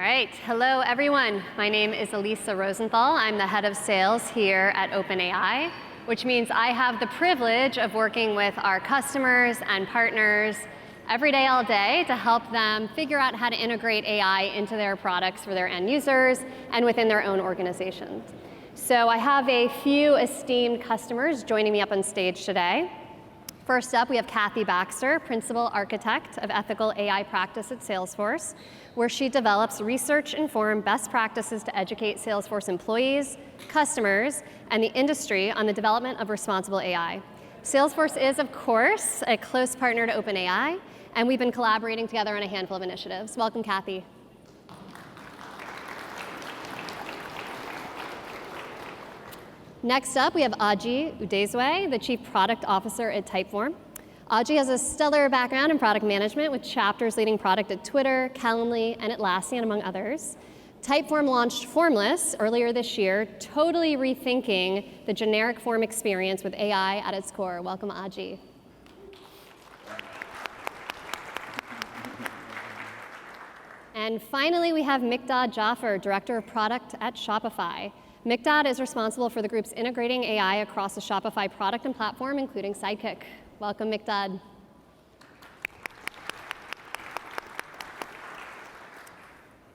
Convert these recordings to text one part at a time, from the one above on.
right, hello everyone. My name is Aliisa Rosenthal. I'm the head of sales here at OpenAI, which means I have the privilege of working with our customers and partners every day, all day, to help them figure out how to integrate AI into their products for their end users and within their own organizations. So I have a few esteemed customers joining me up on stage today. First up, we have Baxter, Principal Architect of Ethical AI Practice at Salesforce, where she develops research-informed best practices to educate Salesforce employees, customers, and the industry on the development of responsible AI. Salesforce is, of course, a close partner to OpenAI, and we've been collaborating together on a handful of initiatives. Welcome, Kathy. Next up, we have Udezue, the Chief Product Officer at Typeform. Aji has a stellar background in product management with chapters leading product at Twitter, Calendly, and Atlassian, among others. Typeform launched Formless earlier this year, totally rethinking the generic form experience with AI at its core. Welcome, Aji. And finally, we have Miqdad Jaffer, Director of Product at Shopify. Miqdad is responsible for the group's integrating AI across the Shopify product and platform, including Sidekick. Welcome, Miqdad.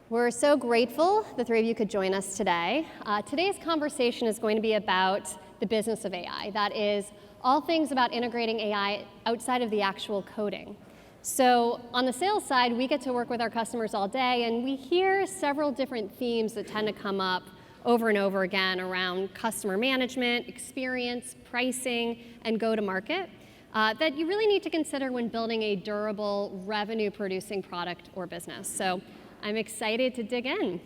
We're so grateful the three of you could join us today. Today's conversation is going to be about the business of AI. That is, all things about integrating AI outside of the actual coding. So on the sales side, we get to work with our customers all day, and we hear several different themes that tend to come up over and over again around customer management, experience, pricing, and go-to-market that you really need to consider when building a durable, revenue-producing product or business. So I'm excited to dig in.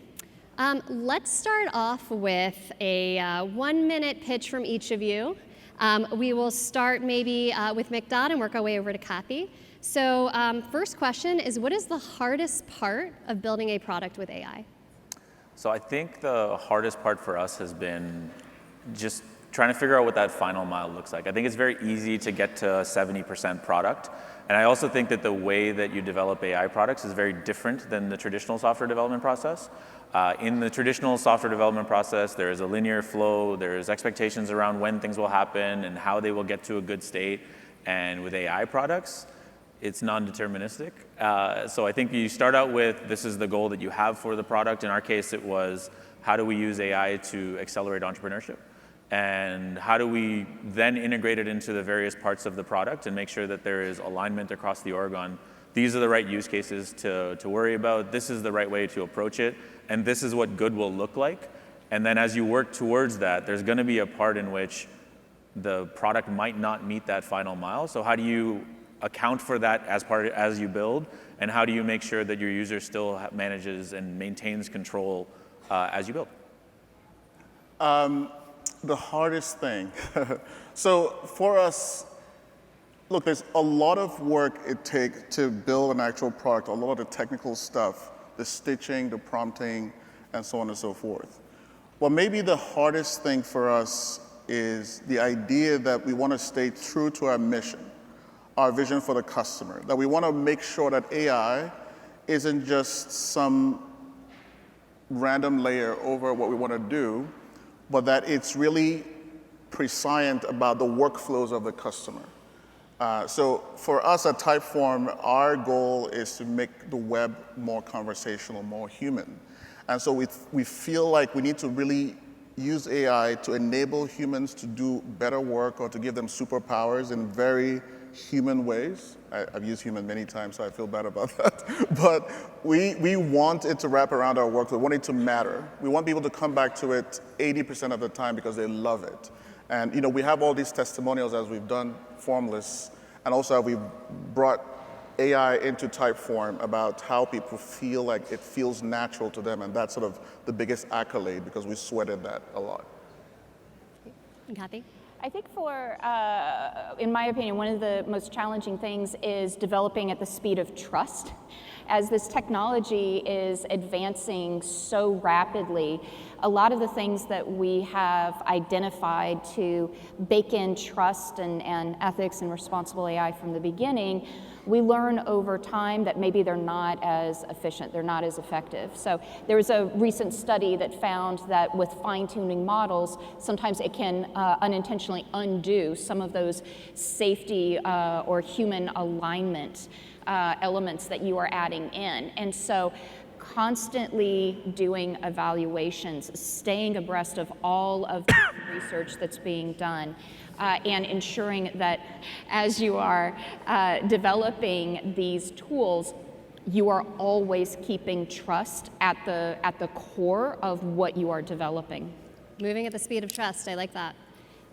Let's start off with a 1-minute pitch from each of you. We will start maybe with Miqdad and work our way over to Kathy. So first question is, what is the hardest part of building a product with AI? So I think the hardest part for us has been just trying to figure out what that final mile looks like. I think it's very easy to get to 70% product. And I also think that the way that you develop AI products is very different than the traditional software development process. In the traditional software development process, there is a linear flow, there's expectations around when things will happen and how they will get to a good state. And with AI products, it's non-deterministic. So I think you start out with, this is the goal that you have for the product. In our case, it was, how do we use AI to accelerate entrepreneurship? And how do we then integrate it into the various parts of the product and make sure that there is alignment across the org on, these are the right use cases to worry about, this is the right way to approach it, and this is what good will look like. And then as you work towards that, there's gonna be a part in which the product might not meet that final mile. So how do you account for that as you build, and how do you make sure that your user still manages and maintains control as you build? The hardest thing. So for us, look, there's a lot of work it takes to build an actual product, a lot of the technical stuff, the stitching, the prompting, and so on and so forth. Well, maybe the hardest thing for us is the idea that we want to stay true to our mission, our vision for the customer, that we want to make sure that AI isn't just some random layer over what we want to do, but that it's really prescient about the workflows of the customer. So for us at Typeform, our goal is to make the web more conversational, more human. And so we feel like we need to really use AI to enable humans to do better work or to give them superpowers in very human ways. I've used human many times, so I feel bad about that. But we want it to wrap around our work. We want it to matter. We want people to come back to it 80% of the time because they love it. And we have all these testimonials as we've done Formless, and also we've brought AI into Typeform about how people feel like it feels natural to them, and that's sort of the biggest accolade because we sweated that a lot. And Kathy? I think in my opinion, one of the most challenging things is developing at the speed of trust. as this technology is advancing so rapidly, a lot of the things that we have identified to bake in trust and ethics and responsible AI from the beginning, we learn over time that maybe they're not as efficient, they're not as effective. So there was a recent study that found that with fine-tuning models, sometimes it can unintentionally undo some of those safety or human alignment elements that you are adding in. And so constantly doing evaluations, staying abreast of all of the research that's being done, and ensuring that as you are developing these tools, you are always keeping trust at the core of what you are developing. Moving at the speed of trust, I like that.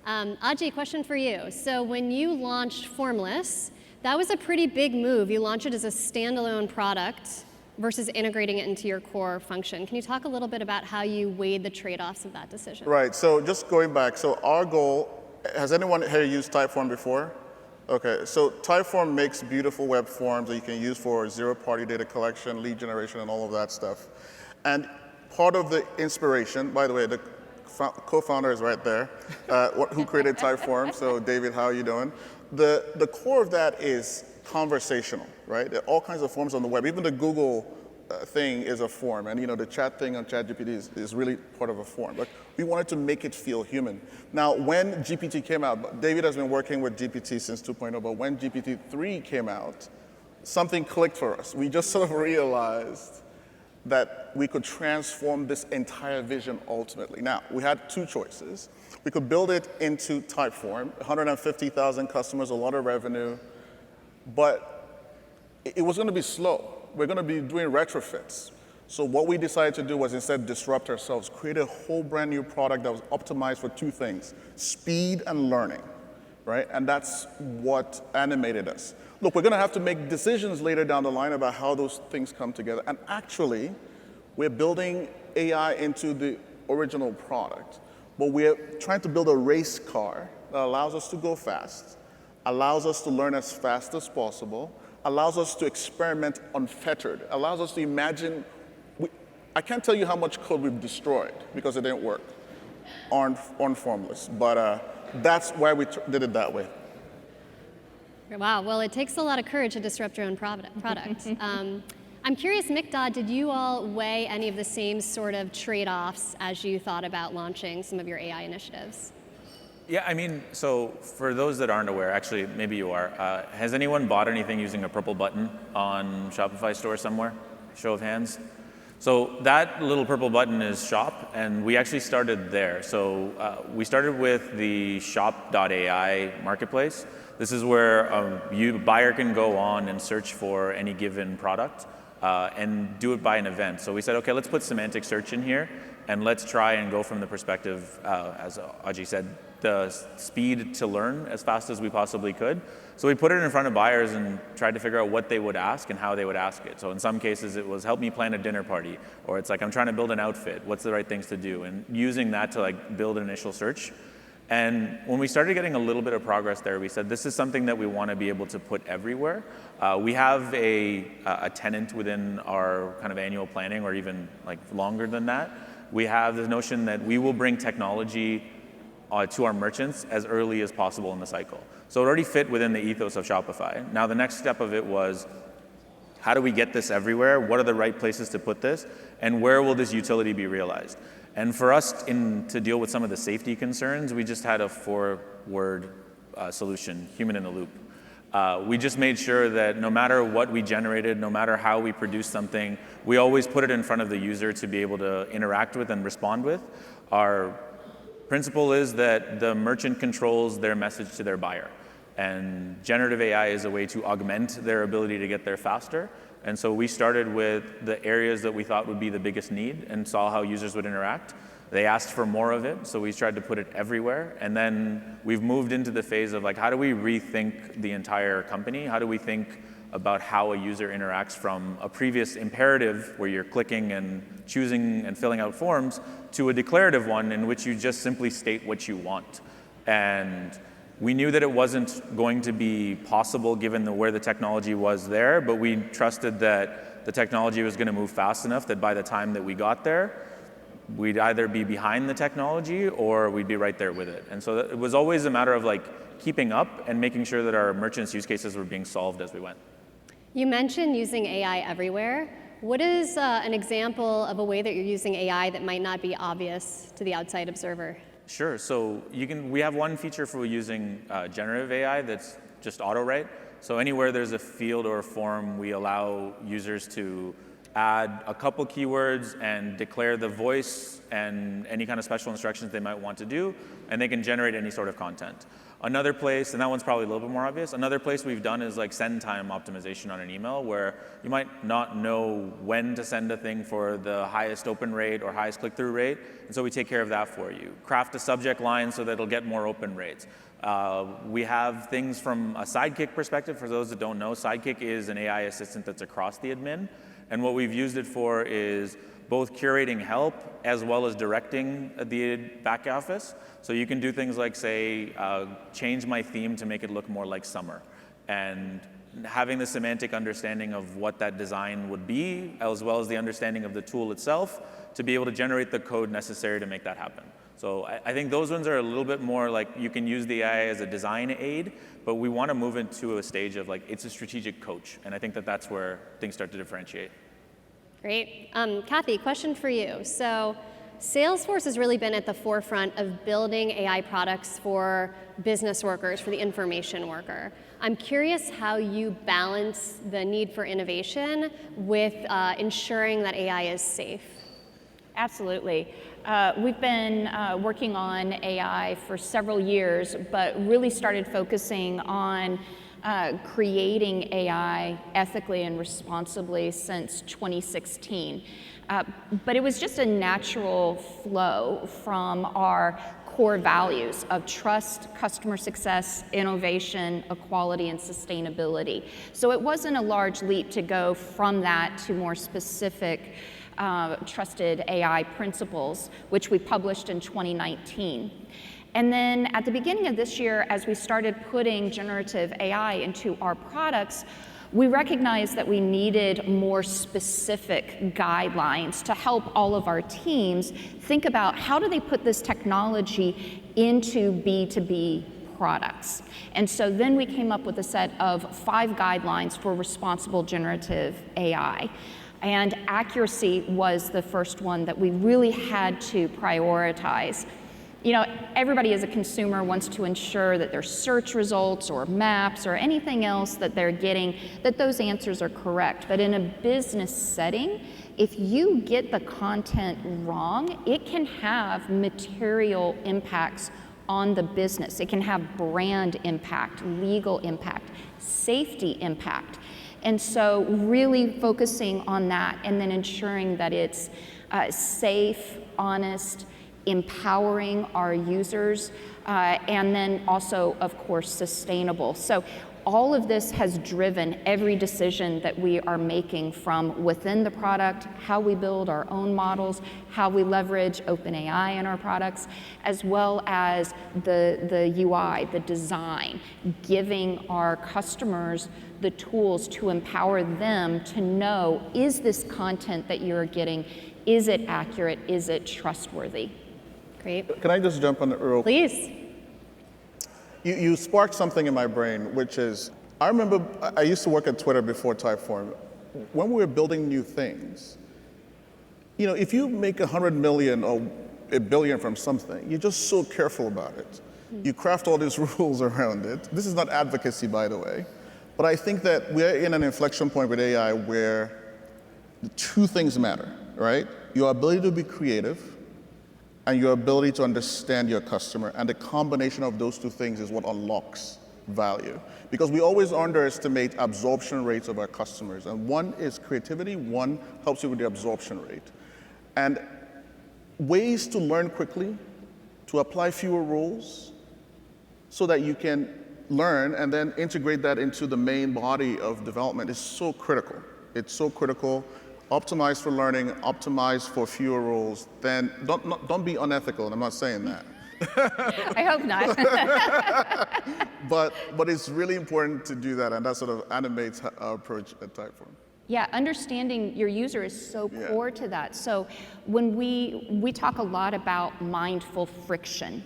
Aji, question for you. So when you launched Formless, that was a pretty big move. You launched it as a standalone product versus integrating it into your core function. Can you talk a little bit about how you weighed the trade-offs of that decision? Right, so just going back, so our goal, has anyone here used Typeform before? Okay, so Typeform makes beautiful web forms that you can use for zero-party data collection, lead generation, and all of that stuff. And part of the inspiration, by the way, the co-founder is right there, who created Typeform. So David, how are you doing? The core of that is conversational, right? There are all kinds of forms on the web. Even the Google thing is a form, and the chat thing on ChatGPT is really part of a form. But we wanted to make it feel human. Now, when GPT came out, David has been working with GPT since 2.0, but when GPT-3 came out, something clicked for us. We just sort of realized that we could transform this entire vision ultimately. Now, we had two choices. We could build it into Typeform, 150,000 customers, a lot of revenue, but it was going to be slow. We're going to be doing retrofits. So what we decided to do was instead disrupt ourselves, create a whole brand new product that was optimized for two things, speed and learning, right? And that's what animated us. Look, we're going to have to make decisions later down the line about how those things come together. And actually, we're building AI into the original product, but we're trying to build a race car that allows us to go fast, allows us to learn as fast as possible, allows us to experiment unfettered, allows us to imagine. I can't tell you how much code we've destroyed because it didn't work on Formless, but that's why we did it that way. Wow, well, it takes a lot of courage to disrupt your own product. I'm curious, Miqdad, did you all weigh any of the same sort of trade-offs as you thought about launching some of your AI initiatives? Yeah, I mean, so for those that aren't aware, actually, maybe you are, has anyone bought anything using a purple button on Shopify store somewhere? Show of hands. So that little purple button is Shop, and we actually started there. So we started with the shop.ai marketplace. This is where a buyer can go on and search for any given product and do it by an event. So we said, okay, let's put semantic search in here, and let's try and go from the perspective, as Aji said, the speed to learn as fast as we possibly could. So we put it in front of buyers and tried to figure out what they would ask and how they would ask it. So in some cases it was, help me plan a dinner party, or it's like, I'm trying to build an outfit, what's the right things to do? And using that to build an initial search. And when we started getting a little bit of progress there, we said, this is something that we want to be able to put everywhere. We have a tenant within our kind of annual planning, or even longer than that. We have the notion that we will bring technology to our merchants as early as possible in the cycle. So it already fit within the ethos of Shopify. Now the next step of it was, how do we get this everywhere? What are the right places to put this? And where will this utility be realized? And for us to deal with some of the safety concerns, we just had a 4-word solution, human in the loop. We just made sure that no matter what we generated, no matter how we produced something, we always put it in front of the user to be able to interact with and respond with. Our principle is that the merchant controls their message to their buyer. And generative AI is a way to augment their ability to get there faster. And so we started with the areas that we thought would be the biggest need and saw how users would interact. They asked for more of it, so we tried to put it everywhere. And then we've moved into the phase of how do we rethink the entire company? How do we think about how a user interacts from a previous imperative where you're clicking and choosing and filling out forms to a declarative one in which you just simply state what you want. And We knew that it wasn't going to be possible given where the technology was there, but we trusted that the technology was going to move fast enough that by the time that we got there, we'd either be behind the technology or we'd be right there with it. And so it was always a matter of keeping up and making sure that our merchants' use cases were being solved as we went. You mentioned using AI everywhere. What is an example of a way that you're using AI that might not be obvious to the outside observer? Sure. So we have one feature for using generative AI that's just auto-write. So anywhere there's a field or a form, we allow users to add a couple keywords and declare the voice and any kind of special instructions they might want to do, and they can generate any sort of content. Another place, and that one's probably a little bit more obvious, another place we've done is send time optimization on an email, where you might not know when to send a thing for the highest open rate or highest click-through rate, and so we take care of that for you. Craft a subject line so that it'll get more open rates. We have things from a Sidekick perspective. For those that don't know, Sidekick is an AI assistant that's across the admin, and what we've used it for is both curating help as well as directing the back office. So you can do things like, say, change my theme to make it look more like summer. And having the semantic understanding of what that design would be, as well as the understanding of the tool itself, to be able to generate the code necessary to make that happen. So I think those ones are a little bit more you can use the AI as a design aid, but we want to move into a stage of it's a strategic coach. And I think that that's where things start to differentiate. Great. Kathy, question for you. So Salesforce has really been at the forefront of building AI products for business workers, for the information worker. I'm curious how you balance the need for innovation with ensuring that AI is safe. Absolutely. We've been working on AI for several years, but really started focusing on creating AI ethically and responsibly since 2016. But it was just a natural flow from our core values of trust, customer success, innovation, equality, and sustainability. So it wasn't a large leap to go from that to more specific trusted AI principles, which we published in 2019. And then at the beginning of this year, as we started putting generative AI into our products, we recognized that we needed more specific guidelines to help all of our teams think about how do they put this technology into B2B products. And so then we came up with a set of 5 guidelines for responsible generative AI. And accuracy was the first one that we really had to prioritize. You know, everybody as a consumer wants to ensure that their search results or maps or anything else that they're getting, that those answers are correct. But in a business setting, if you get the content wrong, it can have material impacts on the business. It can have brand impact, legal impact, safety impact. And so really focusing on that and then ensuring that it's safe, honest, empowering our users, and then also, of course, sustainable. So all of this has driven every decision that we are making from within the product, how we build our own models, how we leverage OpenAI in our products, as well as the UI, the design, giving our customers the tools to empower them to know, is this content that you're getting, is it accurate, is it trustworthy? Great. Can I just jump on it real quick? Please. You sparked something in my brain, which is, I remember I used to work at Twitter before Typeform. When we were building new things, you know, if you make 100 million or a billion from something, you're just so careful about it. You craft all these rules around it. This is not advocacy, by the way. But I think that we're in an inflection point with AI where 2 things matter, right? Your ability to be creative and your ability to understand your customer, and the combination of those 2 things is what unlocks value. Because we always underestimate absorption rates of our customers, and one is creativity, one helps you with the absorption rate. And ways to learn quickly, to apply fewer rules, so that you can learn and then integrate that into the main body of development is so critical. It's so critical. Optimize for learning, optimize for fewer rules, then don't be unethical, and I'm not saying that. I hope not. But it's really important to do that, and that sort of animates our approach at Typeform. Yeah, understanding your user is so core to that. So when we talk a lot about mindful friction.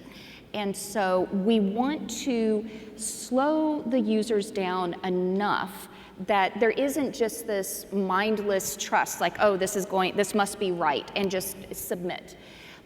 And so we want to slow the users down enough that there isn't just this mindless trust, like, oh, this must be right, and just submit.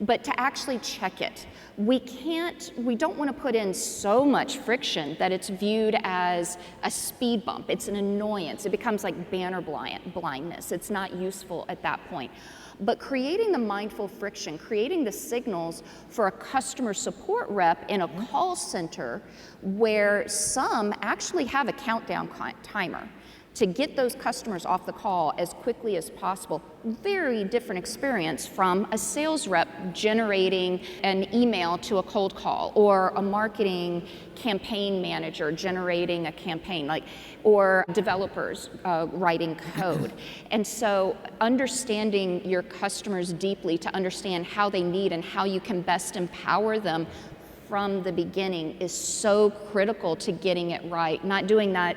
But to actually check it. We don't want to put in so much friction that it's viewed as a speed bump. It's an annoyance. It becomes like banner blindness. It's not useful at that point. But creating the mindful friction, creating the signals for a customer support rep in a call center where some actually have a countdown timer to get those customers off the call as quickly as possible. Very different experience from a sales rep generating an email to a cold call, or a marketing campaign manager generating a campaign, or developers writing code. And so understanding your customers deeply to understand how they need and how you can best empower them from the beginning is so critical to getting it right. Not doing that,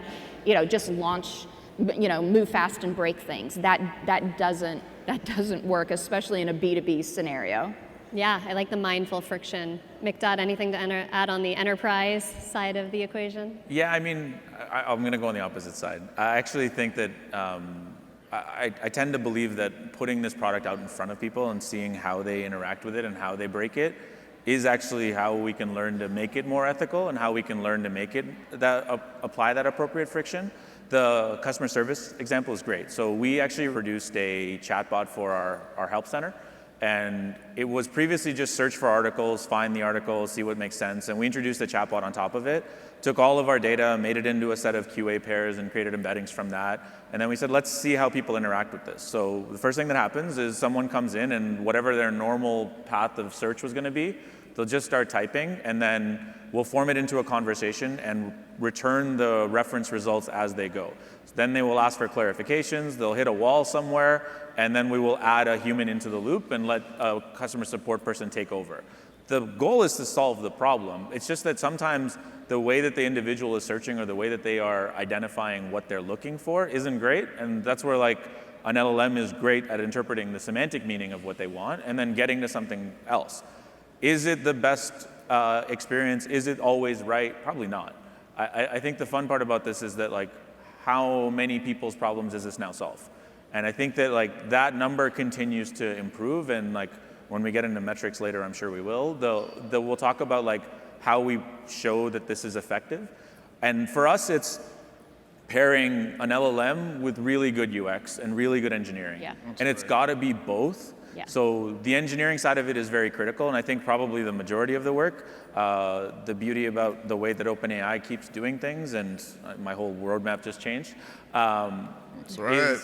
just launch, move fast and break things. That doesn't work, especially in a B2B scenario. Yeah, I like the mindful friction. Miqdad, anything to add on the enterprise side of the equation? Yeah, I mean, I'm going to go on the opposite side. I actually think that I tend to believe that putting this product out in front of people and seeing how they interact with it and how they break it is actually how we can learn to make it more ethical, and how we can learn to make it apply that appropriate friction. The customer service example is great. So we actually produced a chatbot for our help center, and it was previously just search for articles, find the articles, see what makes sense, and we introduced a chatbot on top of it, took all of our data, made it into a set of QA pairs, and created embeddings from that. And then we said, let's see how people interact with this. So the first thing that happens is someone comes in, and whatever their normal path of search was going to be, they'll just start typing, and then we'll form it into a conversation and return the reference results as they go. So then they will ask for clarifications, they'll hit a wall somewhere, and then we will add a human into the loop and let a customer support person take over. The goal is to solve the problem. It's just that sometimes the way that the individual is searching, or the way that they are identifying what they're looking for, isn't great, and that's where an LLM is great at interpreting the semantic meaning of what they want and then getting to something else. Is it the best experience? Is it always right? Probably not. I think the fun part about this is that how many people's problems does this now solve? And I think that that number continues to improve, and when we get into metrics later, I'm sure we will. We'll talk about how we show that this is effective. And for us, it's pairing an LLM with really good UX and really good engineering. Yeah. And it's got to be both. Yeah. So the engineering side of it is very critical, and I think probably the majority of the work, the beauty about the way that OpenAI keeps doing things, and my whole roadmap just changed, That's right.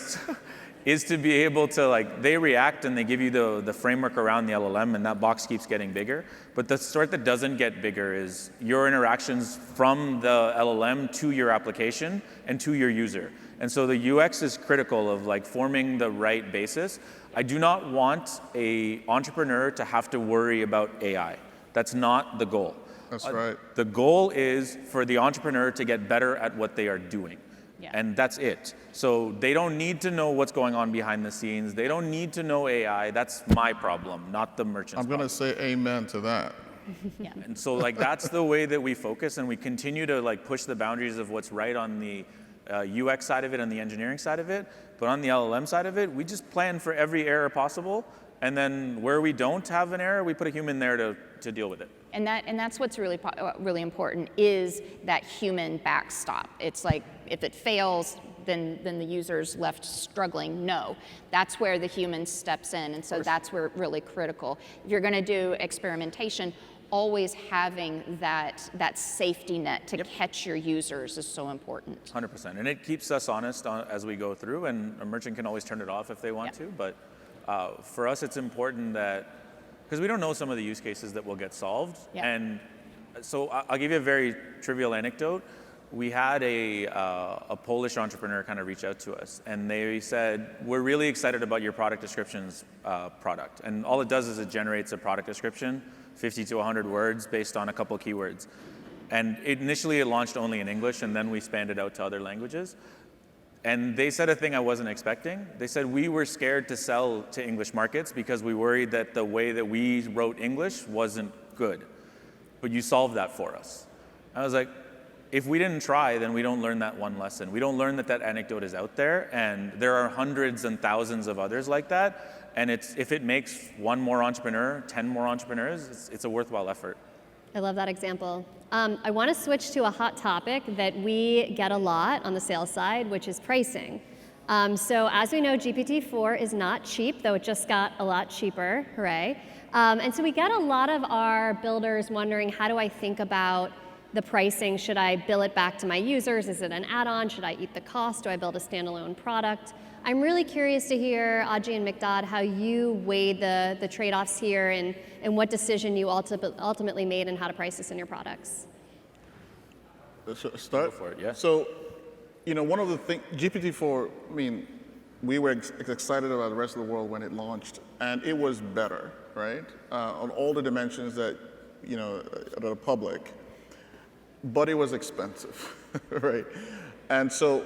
is to be able to, they react and they give you the framework around the LLM, and that box keeps getting bigger. But the sort that doesn't get bigger is your interactions from the LLM to your application and to your user. And so the UX is critical of forming the right basis. I do not want an entrepreneur to have to worry about AI. That's not the goal. That's right. The goal is for the entrepreneur to get better at what they are doing. Yeah. And that's it. So they don't need to know what's going on behind the scenes. They don't need to know AI. That's my problem, not the merchant's I'm going to say amen to that. Yeah. And so that's the way that we focus, and we continue to push the boundaries of what's right on the UX side of it and the engineering side of it. But on the LLM side of it, we just plan for every error possible, and then where we don't have an error, we put a human there to deal with it. And that's what's really important, is that human backstop. It's if it fails, then the user's left struggling. No, that's where the human steps in, and so that's where really critical. If you're going to do experimentation, always having that safety net to catch your users is so important. 100%, and it keeps us honest as we go through, and a merchant can always turn it off if they want to, but for us it's important that, because we don't know some of the use cases that will get solved, and so I'll give you a very trivial anecdote. we had a Polish entrepreneur kind of reach out to us, and they said, we're really excited about your product descriptions product. And all it does is it generates a product description, 50 to 100 words based on a couple keywords. And initially it launched only in English, and then we spanned it out to other languages. And they said a thing I wasn't expecting. They said we were scared to sell to English markets because we worried that the way that we wrote English wasn't good. But you solved that for us. I was like, if we didn't try, then we don't learn that one lesson. We don't learn that that anecdote is out there, and there are hundreds and thousands of others like that. And if it makes one more entrepreneur, 10 more entrepreneurs, it's a worthwhile effort. I love that example. I want to switch to a hot topic that we get a lot on the sales side, which is pricing. So as we know, GPT-4 is not cheap, though it just got a lot cheaper, hooray. And so we get a lot of our builders wondering, how do I think about the pricing? Should I bill it back to my users? Is it an add-on? Should I eat the cost? Do I build a standalone product? I'm really curious to hear, Aji and Miqdad, how you weighed the trade-offs here and what decision you ultimately made and how to price this in your products. Start? Go for it, yeah. So, one of the things, GPT-4, I mean, we were excited about the rest of the world when it launched, and it was better, right? On all the dimensions that, that are public, but it was expensive, right? And so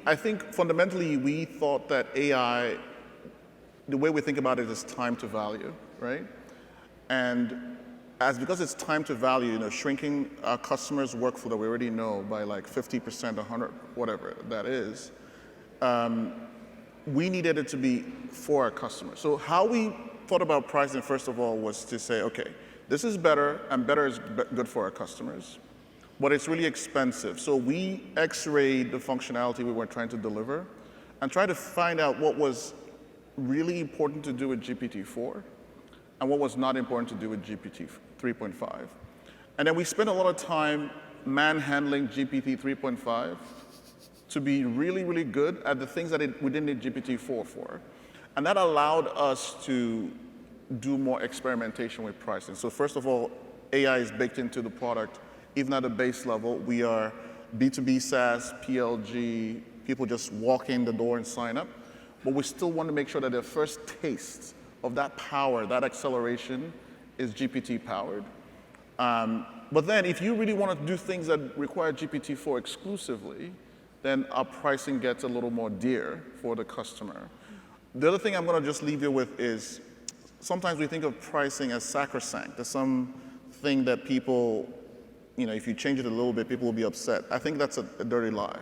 I think fundamentally we thought that AI, the way we think about it is time to value, right? And because it's time to value, shrinking our customers' workflow that we already know by like 50%, 100, whatever that is, we needed it to be for our customers. So how we thought about pricing, first of all, was to say, okay, this is better, and better is good for our customers, but it's really expensive. So we x-rayed the functionality we were trying to deliver and tried to find out what was really important to do with GPT-4 and what was not important to do with GPT 3.5. And then we spent a lot of time manhandling GPT 3.5 to be really, really good at the things that we didn't need GPT-4 for. And that allowed us to do more experimentation with pricing. So first of all, AI is baked into the product. Even at a base level, we are B2B SaaS, PLG, people just walk in the door and sign up. But we still want to make sure that their first taste of that power, that acceleration, is GPT powered. But then if you really want to do things that require GPT-4 exclusively, then our pricing gets a little more dear for the customer. The other thing I'm going to just leave you with is sometimes we think of pricing as sacrosanct, as something that people, if you change it a little bit, people will be upset. I think that's a dirty lie.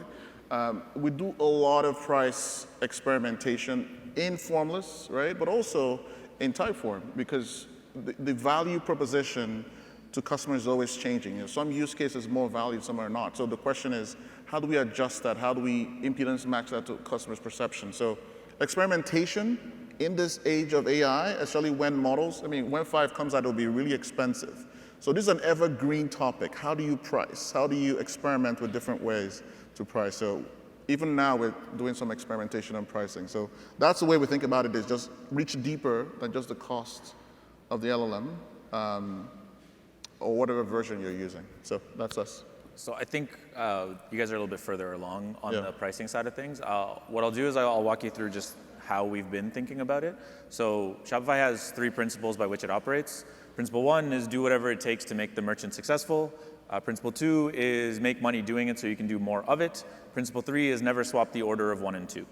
We do a lot of price experimentation in Formless, right? But also in Typeform, because the value proposition to customers is always changing. Some use cases more valued, some are not. So the question is, how do we adjust that? How do we impedance match that to customers' perception? So experimentation in this age of AI, especially when when 5 comes out, it'll be really expensive. So this is an evergreen topic. How do you price? How do you experiment with different ways to price? So even now, we're doing some experimentation on pricing. So that's the way we think about it, is just reach deeper than just the cost of the LLM or whatever version you're using. So that's us. So I think you guys are a little bit further along on the pricing side of things. What I'll do is I'll walk you through just how we've been thinking about it. So Shopify has 3 principles by which it operates. Principle 1 is do whatever it takes to make the merchant successful. Principle 2 is make money doing it so you can do more of it. Principle 3 is never swap the order of 1 and 2.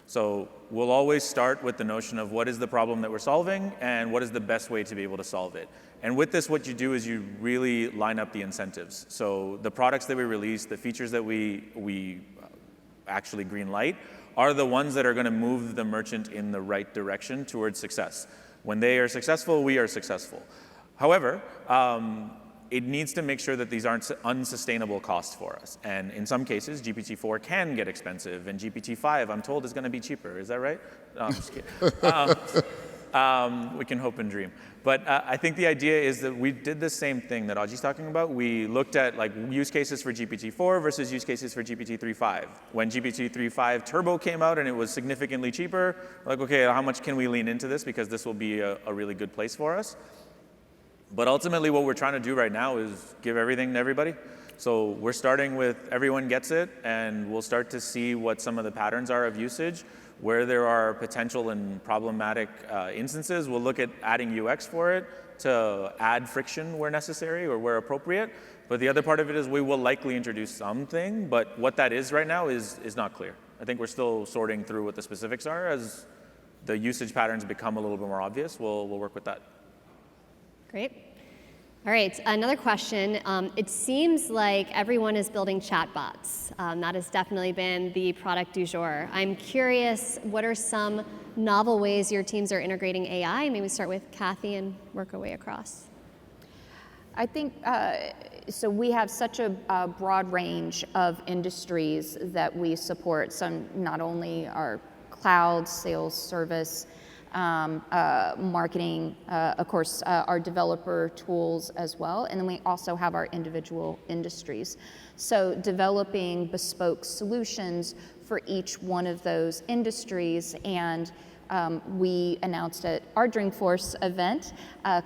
So we'll always start with the notion of what is the problem that we're solving and what is the best way to be able to solve it. And with this, what you do is you really line up the incentives. So the products that we release, the features that we actually green light, are the ones that are going to move the merchant in the right direction towards success. When they are successful, we are successful. However, it needs to make sure that these aren't unsustainable costs for us. And in some cases, GPT-4 can get expensive, and GPT-5, I'm told, is going to be cheaper. Is that right? No, I'm just kidding. We can hope and dream. But I think the idea is that we did the same thing that Aji's talking about. We looked at use cases for GPT-4 versus use cases for GPT-3.5. When GPT-3.5 Turbo came out and it was significantly cheaper, we're like, okay, how much can we lean into this, because this will be a really good place for us. But ultimately, what we're trying to do right now is give everything to everybody. So we're starting with everyone gets it, and we'll start to see what some of the patterns are of usage. Where there are potential and problematic instances, we'll look at adding UX for it to add friction where necessary or where appropriate. But the other part of it is we will likely introduce something, but what that is right now is not clear. I think we're still sorting through what the specifics are. As the usage patterns become a little bit more obvious, we'll work with that. Great. All right, another question. It seems like everyone is building chatbots. That has definitely been the product du jour. I'm curious, what are some novel ways your teams are integrating AI? Maybe start with Kathy and work our way across. I think, so we have such a broad range of industries that we support. Some not only our cloud, sales, service, marketing, of course, our developer tools as well, and then we also have our individual industries. So developing bespoke solutions for each one of those industries, and we announced at our Dreamforce event,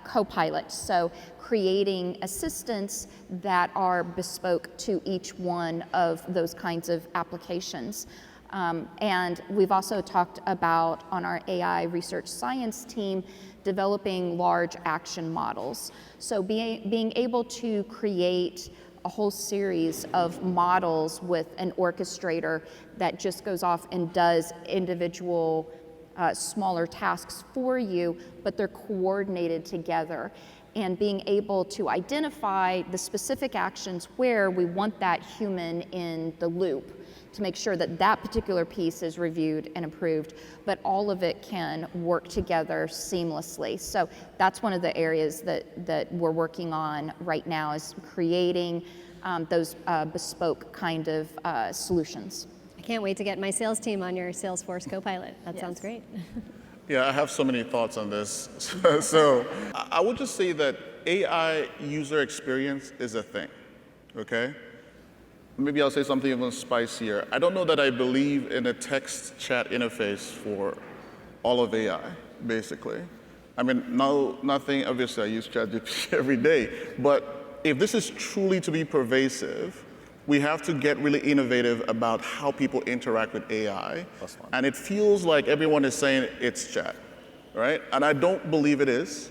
Copilot. So creating assistants that are bespoke to each one of those kinds of applications. And we've also talked about, on our AI research science team, developing large action models. So being able to create a whole series of models with an orchestrator that just goes off and does individual smaller tasks for you, but they're coordinated together. And being able to identify the specific actions where we want that human in the loop to make sure that that particular piece is reviewed and approved, but all of it can work together seamlessly. So that's one of the areas that we're working on right now, is creating those bespoke kind of solutions. I can't wait to get my sales team on your Salesforce Copilot. That Yes. sounds great. Yeah, I have so many thoughts on this. So I would just say that AI user experience is a thing, okay? Maybe I'll say something even spicier. I don't know that I believe in a text chat interface for all of AI, basically. I mean, nothing, obviously I use ChatGPT every day, but if this is truly to be pervasive, we have to get really innovative about how people interact with AI. And it feels like everyone is saying it's chat, right? And I don't believe it is.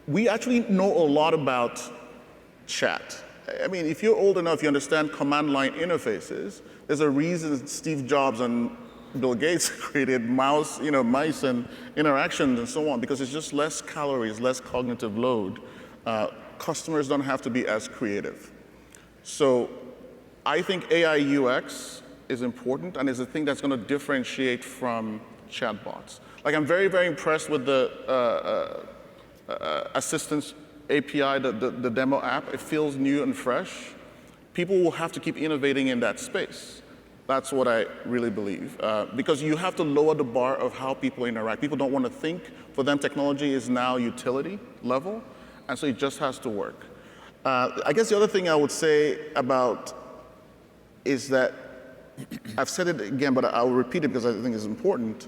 We actually know a lot about chat. I mean, if you're old enough, you understand command line interfaces. There's a reason Steve Jobs and Bill Gates created mice and interactions and so on, because it's just less calories, less cognitive load. Customers don't have to be as creative. So I think AI UX is important and is a thing that's going to differentiate from chatbots. Like, I'm very, very impressed with the assistance API, the demo app. It feels new and fresh. People will have to keep innovating in that space. That's what I really believe. Because you have to lower the bar of how people interact. People don't want to think. For them, technology is now utility level, and so it just has to work. I guess the other thing I would say about is that, I've said it again, but I'll repeat it because I think it's important.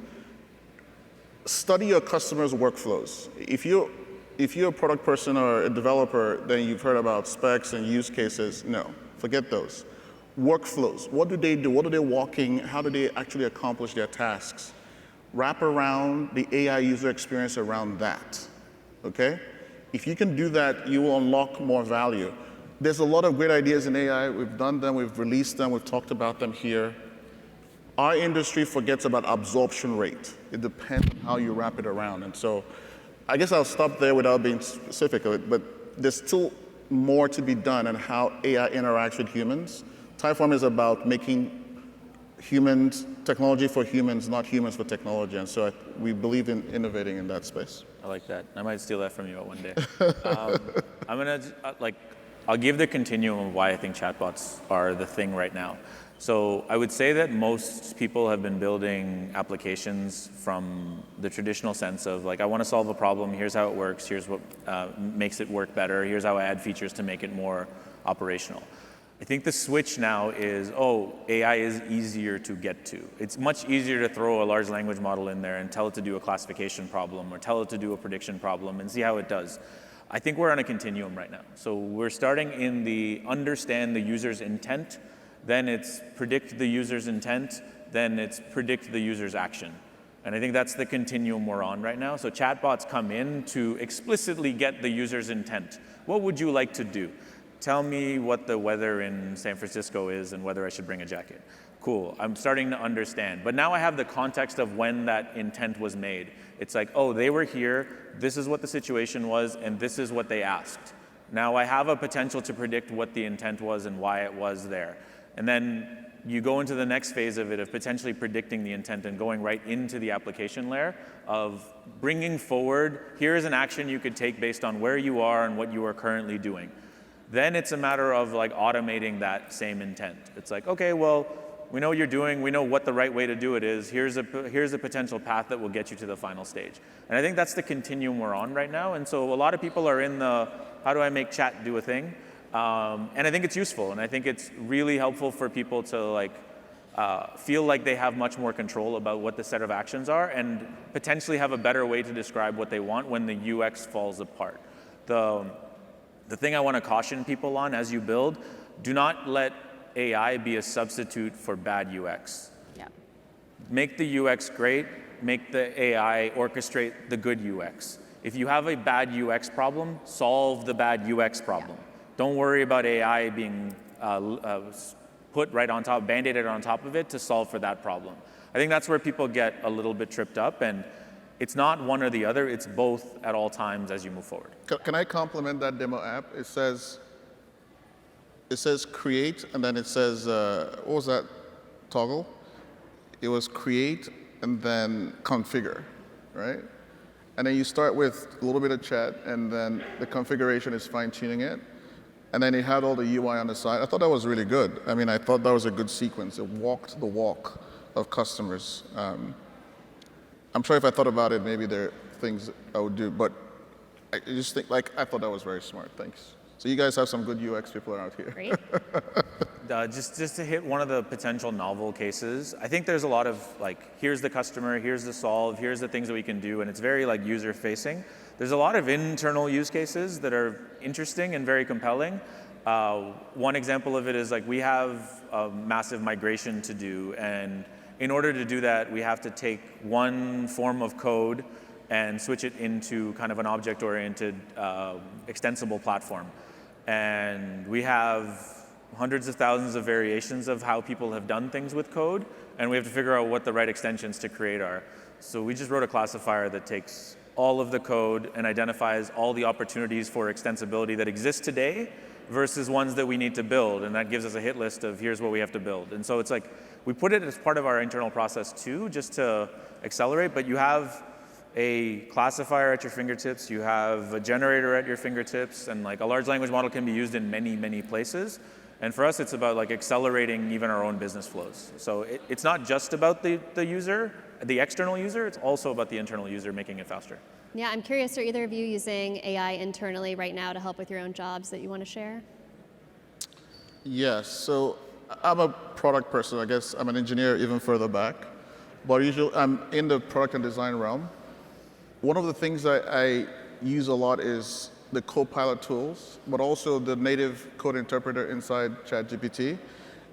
Study your customers' workflows. If you're a product person or a developer, then you've heard about specs and use cases. No, forget those. Workflows, what do they do? What are they walking? How do they actually accomplish their tasks? Wrap around the AI user experience around that, okay? If you can do that, you will unlock more value. There's a lot of great ideas in AI. We've done them, we've released them, we've talked about them here. Our industry forgets about absorption rate. It depends on how you wrap it around. And so I guess I'll stop there without being specific of it, but there's still more to be done on how AI interacts with humans. Typeform is about making humans, technology for humans, not humans for technology. And so we believe in innovating in that space. I like that. I might steal that from you one day. I'll give the continuum of why I think chatbots are the thing right now. So I would say that most people have been building applications from the traditional sense of, like, I want to solve a problem, here's how it works, here's what makes it work better, here's how I add features to make it more operational. I think the switch now is, AI is easier to get to. It's much easier to throw a large language model in there and tell it to do a classification problem or tell it to do a prediction problem and see how it does. I think we're on a continuum right now. So we're starting in the understand the user's intent, then it's predict the user's intent, then it's predict the user's action. And I think that's the continuum we're on right now. So chatbots come in to explicitly get the user's intent. What would you like to do? Tell me what the weather in San Francisco is and whether I should bring a jacket. Cool, I'm starting to understand. But now I have the context of when that intent was made. It's like, oh, they were here, this is what the situation was, and this is what they asked. Now I have a potential to predict what the intent was and why it was there. And then you go into the next phase of it, of potentially predicting the intent and going right into the application layer of bringing forward, here's an action you could take based on where you are and what you are currently doing. Then it's a matter of like automating that same intent. It's like, okay, well, we know what you're doing, we know what the right way to do it is, here's a potential path that will get you to the final stage. And I think that's the continuum we're on right now. And so a lot of people are in the, how do I make chat do a thing? And I think it's useful, and I think it's really helpful for people to like feel like they have much more control about what the set of actions are and potentially have a better way to describe what they want when the UX falls apart. The thing I want to caution people on as you build, do not let AI be a substitute for bad UX. Yeah. Make the UX great, make the AI orchestrate the good UX. If you have a bad UX problem, solve the bad UX problem. Yeah. Don't worry about AI being put right on top, band-aided on top of it to solve for that problem. I think that's where people get a little bit tripped up, and it's not one or the other, it's both at all times as you move forward. Can I compliment that demo app? It says create, and then it says, what was that toggle? It was create and then configure, right? And then you start with a little bit of chat, and then the configuration is fine-tuning it. And then it had all the UI on the side. I thought that was really good. I mean, I thought that was a good sequence. It walked the walk of customers. I'm sure if I thought about it, maybe there are things I would do, but I just think, I thought that was very smart. Thanks. So you guys have some good UX people out here. Great. Just to hit one of the potential novel cases, I think there's a lot of here's the customer, here's the solve, here's the things that we can do, and it's very user facing. There's a lot of internal use cases that are interesting and very compelling. One example of it is we have a massive migration to do, and in order to do that, we have to take one form of code and switch it into kind of an object-oriented extensible platform. And we have hundreds of thousands of variations of how people have done things with code, and we have to figure out what the right extensions to create are. So we just wrote a classifier that takes all of the code and identifies all the opportunities for extensibility that exist today versus ones that we need to build, and that gives us a hit list of here's what we have to build. And so it's we put it as part of our internal process too, just to accelerate, but you have a classifier at your fingertips, you have a generator at your fingertips, and a large language model can be used in many, many places. And for us, it's about accelerating even our own business flows. So it's not just about the user, the external user, it's also about the internal user making it faster. Yeah, I'm curious, are either of you using AI internally right now to help with your own jobs that you want to share? Yes, so I'm a product person. I guess I'm an engineer even further back, but usually I'm in the product and design realm. One of the things that I use a lot is the Copilot tools, but also the native code interpreter inside ChatGPT,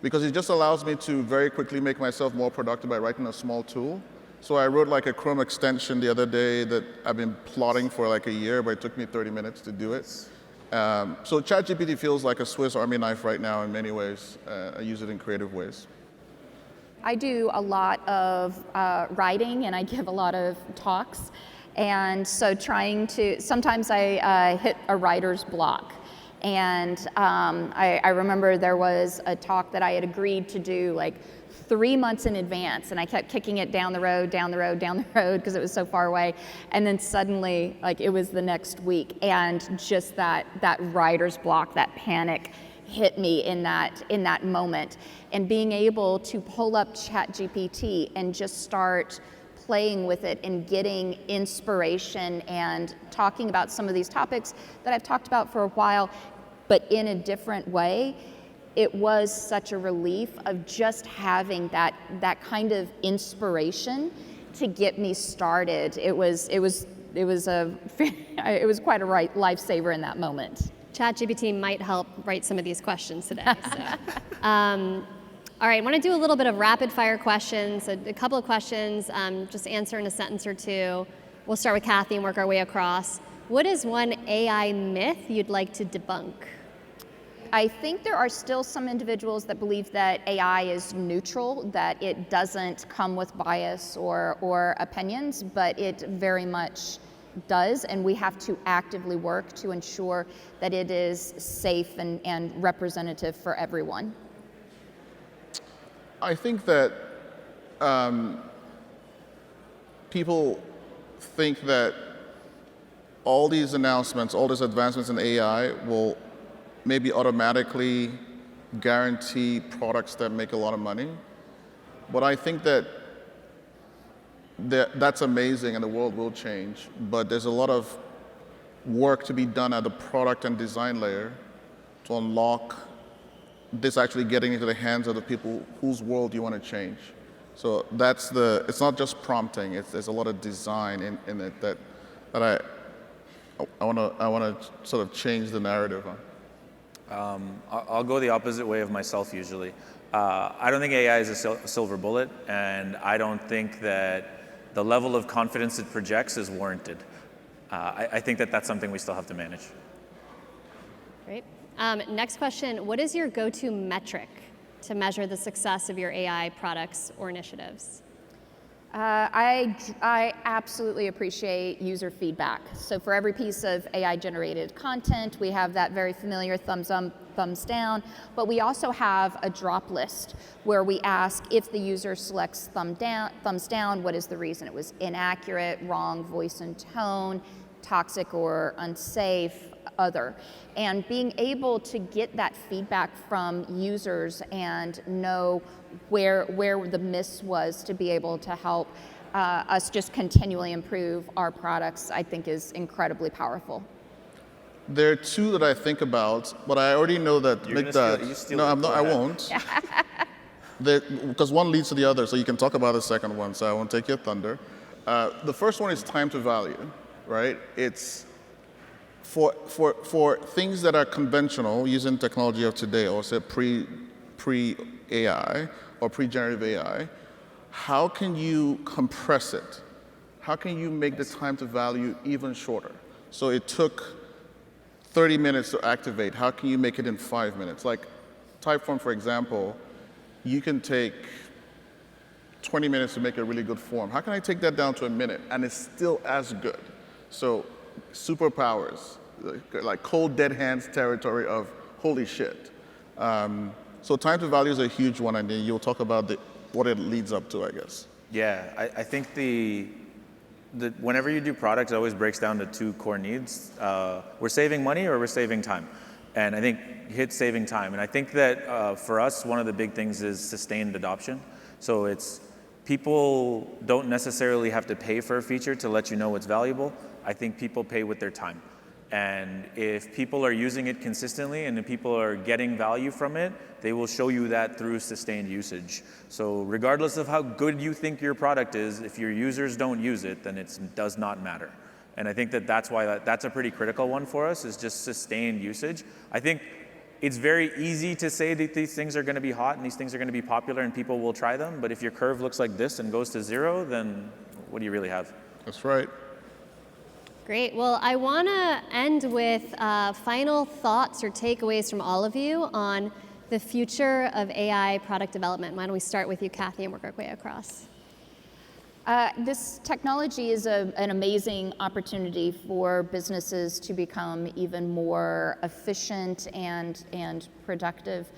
because it just allows me to very quickly make myself more productive by writing a small tool. So I wrote a Chrome extension the other day that I've been plotting for a year, but it took me 30 minutes to do it. So ChatGPT feels like a Swiss Army knife right now in many ways. I use it in creative ways. I do a lot of writing, and I give a lot of talks. And so sometimes I hit a writer's block. And I remember there was a talk that I had agreed to do 3 months in advance, and I kept kicking it down the road, because it was so far away. And then suddenly, it was the next week, and just that writer's block, that panic hit me in that moment. And being able to pull up ChatGPT and just start playing with it and getting inspiration and talking about some of these topics that I've talked about for a while, but in a different way, it was such a relief of just having that kind of inspiration to get me started. It was it was quite a lifesaver in that moment. ChatGPT might help write some of these questions today. So. All right, I want to do a little bit of rapid fire questions, a couple of questions, just answer in a sentence or two. We'll start with Kathy and work our way across. What is one AI myth you'd like to debunk? I think there are still some individuals that believe that AI is neutral, that it doesn't come with bias or opinions, but it very much does, and we have to actively work to ensure that it is safe and representative for everyone. I think that people think that all these announcements, all these advancements in AI will maybe automatically guarantee products that make a lot of money. But I think that that's amazing and the world will change, but there's a lot of work to be done at the product and design layer to unlock this actually getting into the hands of the people whose world you want to change. So it's not just prompting, there's a lot of design in it that I want to sort of change the narrative on. I'll go the opposite way of myself usually. I don't think AI is a silver bullet, and I don't think that the level of confidence it projects is warranted. I think that that's something we still have to manage. Great. Next question, what is your go-to metric to measure the success of your AI products or initiatives? I absolutely appreciate user feedback. So for every piece of AI-generated content, we have that very familiar thumbs up, thumbs down, but we also have a drop list where we ask if the user selects thumbs down, what is the reason? It was inaccurate, wrong voice and tone, toxic or unsafe, other. And being able to get that feedback from users and know where the miss was to be able to help us just continually improve our products, I think is incredibly powerful. There are two that I think about, but I already know that Miqdad. No, I'm not. I won't. Because one leads to the other, so you can talk about the second one. So I won't take your thunder. The first one is time to value, right? It's for things that are conventional using technology of today, or say pre-AI or pre-generative AI. How can you compress it? How can you make the time to value even shorter? So it took 30 minutes to activate. How can you make it in 5 minutes? Like Typeform, for example, you can take 20 minutes to make a really good form. How can I take that down to a minute and it's still as good? So superpowers, like cold dead hands territory of holy shit. So time to value is a huge one, and then you'll talk about what it leads up to, I guess. Yeah, I think whenever you do product, it always breaks down to two core needs. We're saving money or we're saving time. And I think hit saving time. And I think that for us, one of the big things is sustained adoption. So it's people don't necessarily have to pay for a feature to let you know what's valuable. I think people pay with their time. And if people are using it consistently and if people are getting value from it, they will show you that through sustained usage. So regardless of how good you think your product is, if your users don't use it, then it does not matter. And I think that that's why that's a pretty critical one for us, is just sustained usage. I think it's very easy to say that these things are going to be hot and these things are going to be popular and people will try them. But if your curve looks like this and goes to zero, then what do you really have? That's right. Great. Well, I want to end with final thoughts or takeaways from all of you on the future of AI product development. Why don't we start with you, Kathy, and work our way across? This technology is an amazing opportunity for businesses to become even more efficient and productive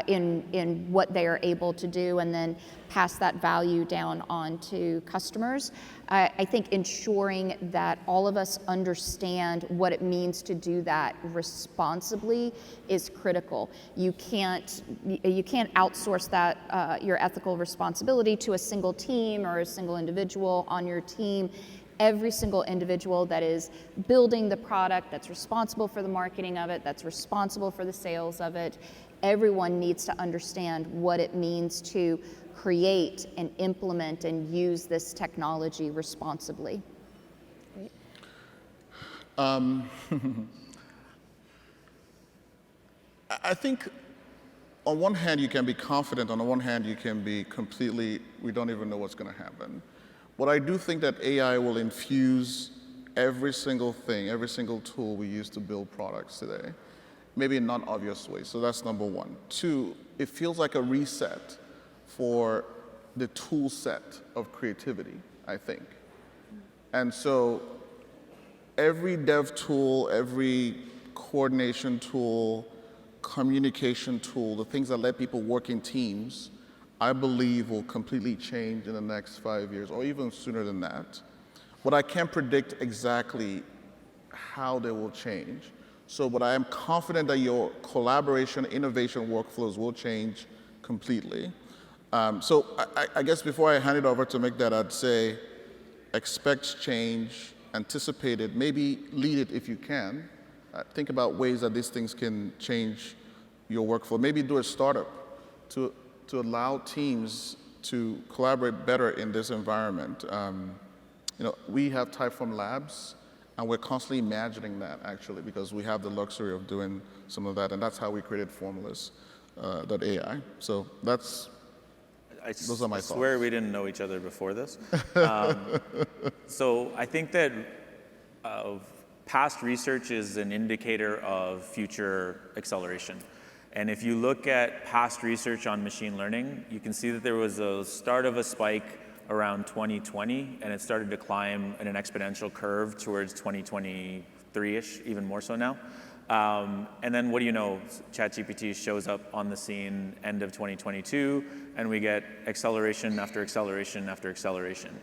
in what they are able to do, and then pass that value down on to customers. I think ensuring that all of us understand what it means to do that responsibly is critical. You can't outsource that your ethical responsibility to a single team or a single individual on your team. Every single individual that is building the product, that's responsible for the marketing of it, that's responsible for the sales of it, everyone needs to understand what it means to create and implement and use this technology responsibly. I think on one hand you can be confident, on the one hand you can be completely, we don't even know what's going to happen. But I do think that AI will infuse every single thing, every single tool we use to build products today, maybe in non-obvious ways. So that's number one. Two, it feels like a reset for the tool set of creativity, I think. And so every dev tool, every coordination tool, communication tool, the things that let people work in teams, I believe will completely change in the next 5 years, or even sooner than that. But I can't predict exactly how they will change. But I am confident that your collaboration, innovation workflows will change completely. I guess before I hand it over to Miqdad, I'd say expect change, anticipate it, maybe lead it if you can. Think about ways that these things can change your workflow. Maybe do a startup to allow teams to collaborate better in this environment. We have Typeform Labs, and we're constantly imagining that, actually, because we have the luxury of doing some of that, and that's how we created Formless.ai. So those are my thoughts. I swear we didn't know each other before this. So I think that past research is an indicator of future acceleration. And if you look at past research on machine learning, you can see that there was a start of a spike around 2020, and it started to climb in an exponential curve towards 2023-ish, even more so now. And then what do you know? ChatGPT shows up on the scene end of 2022, and we get acceleration after acceleration after acceleration.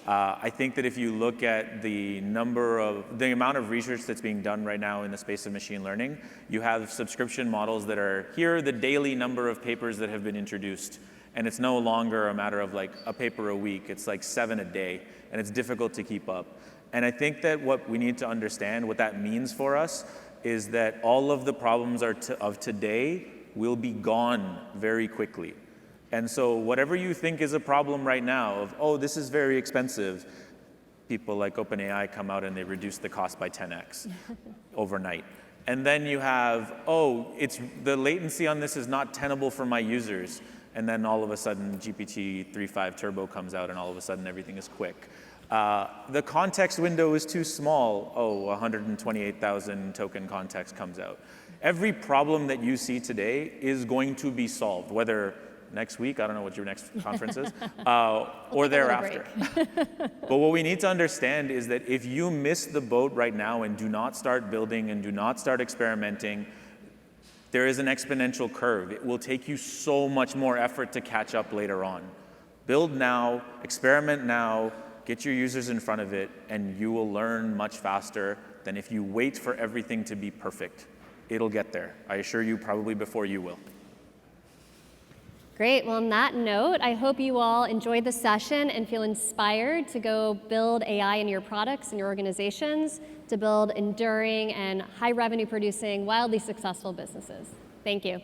I think that if you look at the amount of research that's being done right now in the space of machine learning, you have subscription models that are, here are the daily number of papers that have been introduced. And it's no longer a matter of like a paper a week, it's like 7 a day, and it's difficult to keep up. And I think that what we need to understand, what that means for us, is that all of the problems of today will be gone very quickly. And so whatever you think is a problem right now of, oh, this is very expensive, people like OpenAI come out and they reduce the cost by 10x overnight. And then you have, oh, the latency on this is not tenable for my users. And then all of a sudden GPT 3.5 Turbo comes out and all of a sudden everything is quick. The context window is too small. Oh, 128,000 token context comes out. Every problem that you see today is going to be solved, whether next week, I don't know what your next conference is, or thereafter. But what we need to understand is that if you miss the boat right now and do not start building and do not start experimenting, there is an exponential curve. It will take you so much more effort to catch up later on. Build now, experiment now, get your users in front of it, and you will learn much faster than if you wait for everything to be perfect. It'll get there. I assure you, probably before you will. Great. Well, on that note, I hope you all enjoyed the session and feel inspired to go build AI in your products and your organizations to build enduring and high revenue producing, wildly successful businesses. Thank you.